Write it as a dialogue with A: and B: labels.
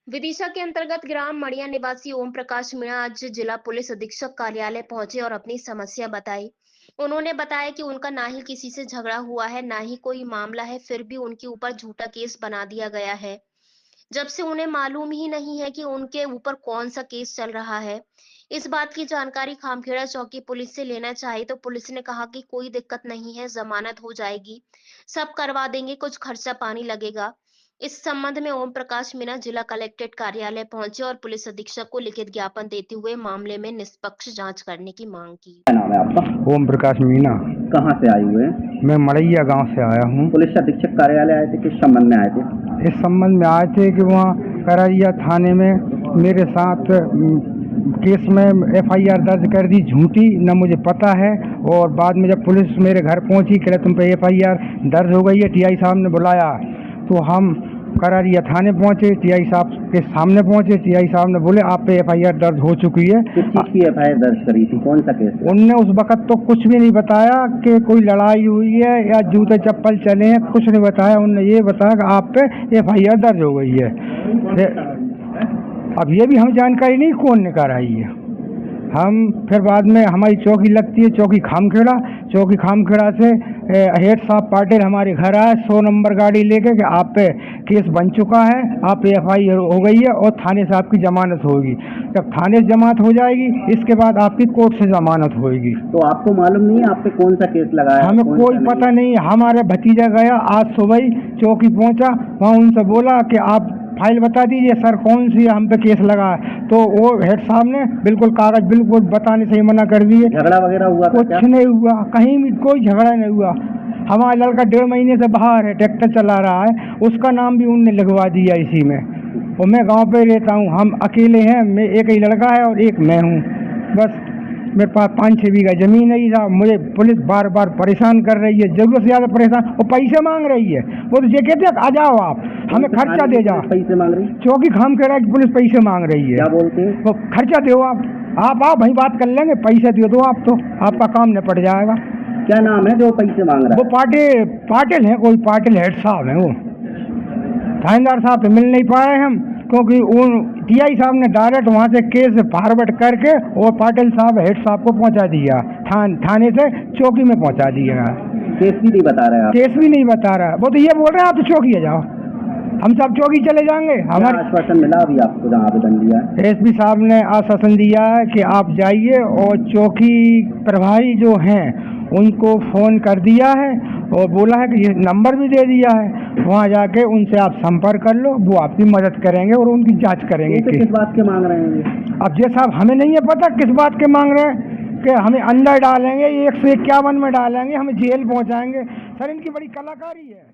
A: विदिशा के अंतर्गत ग्राम मड़िया निवासी ओम प्रकाश मीणा आज जिला पुलिस अधीक्षक कार्यालय पहुंचे और अपनी समस्या बताई। उन्होंने बताया कि उनका ना ही किसी से झगड़ा हुआ है, ना ही कोई मामला है, फिर भी उनके ऊपर झूठा केस बना दिया गया है। जब से उन्हें मालूम ही नहीं है कि उनके ऊपर कौन सा केस चल रहा है। इस बात की जानकारी खामखेड़ा चौकी पुलिस से लेना चाहिए तो पुलिस ने कहा कि कोई दिक्कत नहीं है, जमानत हो जाएगी, सब करवा देंगे, कुछ खर्चा पानी लगेगा। इस संबंध में ओम प्रकाश मीणा जिला कलेक्ट्रेट कार्यालय पहुंचे और पुलिस अधीक्षक को लिखित ज्ञापन देते हुए मामले में निष्पक्ष जांच करने की मांग की।
B: क्या नाम है आपका?
C: ओम प्रकाश मीणा।
B: कहाँ से आए हुए हैं?
C: मैं मड़ैया गांव से आया हूँ।
B: पुलिस अधीक्षक कार्यालय आए थे, किस संबंध में आए थे?
C: इस संबंध में आए थे कि वहाँ करैया थाने में मेरे साथ केस में एफआईआर दर्ज कर दी झूठी, न मुझे पता है। और बाद में जब पुलिस मेरे घर पहुँची, कह रहे तुम पे एफआईआर दर्ज हो गई है, टीआई साहब ने बुलाया। तो हम करैया थाने पहुँचे, टीआई साहब के सामने पहुँचे। टीआई साहब ने बोले आप पे एफआईआर दर्ज हो चुकी है।
B: किस चीज़ की एफआईआर दर्ज करी थी, कौन सा केस?
C: उनने उस वक्त तो कुछ भी नहीं बताया कि कोई लड़ाई हुई है या जूते चप्पल चले हैं, कुछ नहीं बताया। उनने ये बताया कि आप पे एफआईआर दर्ज हो गई है। अब ये भी हमें जानकारी नहीं कौन ने कराई है। हम फिर बाद में हमारी चौकी लगती है, चौकी खामखेड़ा से हेड साहब पाटिल हमारे घर आए 100 नंबर गाड़ी लेके कि आप पे केस बन चुका है, आप पे एफआईआर हो गई है और थाने से आपकी जमानत होगी। जब थाने से जमानत हो जाएगी, इसके बाद आपकी कोर्ट से जमानत होगी।
B: तो आपको मालूम नहीं है आप पे कौन सा केस लगा है?
C: हमें कोई पता नहीं। हमारा भतीजा गया आज सुबह ही चौकी पहुंचा, वहाँ उनसे बोला कि आप फाइल बता दीजिए सर कौन सी हम पे केस लगा है। तो वो हेड साहब ने बिल्कुल कागज बिल्कुल बताने से ही मना कर दिए।
B: झगड़ा वगैरह हुआ?
C: कुछ नहीं हुआ, कहीं भी कोई झगड़ा नहीं हुआ। हमारा लड़का 1.5 महीने से बाहर है, ट्रैक्टर चला रहा है, उसका नाम भी उनने लिखवा दिया इसी में। और मैं गांव पे रहता हूँ, हम अकेले हैं, मैं एक ही लड़का है और एक मैं हूँ बस। मेरे पास 5-6 बीघा जमीन है साहब। मुझे पुलिस बार बार परेशान कर रही है, जरूरत से ज़्यादा परेशान। वो पैसे मांग रही है, वो तो ये कहते हैं आ जाओ आप, हमें खर्चा दे जाओ।
B: पैसे मांग रही?
C: चौकी खामखेड़ा की पुलिस पैसे मांग रही है।
B: क्या बोलते हैं?
C: वो खर्चा दो आप आओ वहीं बात कर लेंगे, पैसे दे दो आप, तो आपका काम निपट जाएगा।
B: क्या नाम है जो पैसे मांग रहा है?
C: वो पाटिल है, कोई पाटिल हेड साहब है। वो थानेदार साहब से मिल नहीं पाए हम, क्योंकि उन टीआई साहब ने डायरेक्ट वहाँ से केस फॉरवर्ड करके और पाटिल साहब हेड साहब को पहुँचा दिया, थाने से चौकी में पहुँचा दिया।
B: केस भी नहीं बता रहे आप?
C: केस भी नहीं बता रहा। वो तो ये बोल रहे हैं आप तो चौकी आ जाओ, हम सब चौकी चले जाएंगे। हमारा
B: आश्वासन मिला अभी आपको जहाँ आवेदन दिया है?
C: एसपी साहब ने आश्वासन दिया है कि आप जाइए और चौकी प्रभारी जो हैं उनको फ़ोन कर दिया है और बोला है कि ये नंबर भी दे दिया है, वहाँ जाके उनसे आप संपर्क कर लो, वो आपकी मदद करेंगे और उनकी जांच करेंगे।
B: तो किस बात के मांग रहे हैं?
C: अब ये साहब हमें नहीं है पता किस बात के मांग रहे हैं, कि हमें अंदर डालेंगे, 151 में डालेंगे, हमें जेल पहुँचाएंगे। सर इनकी बड़ी कलाकारी है।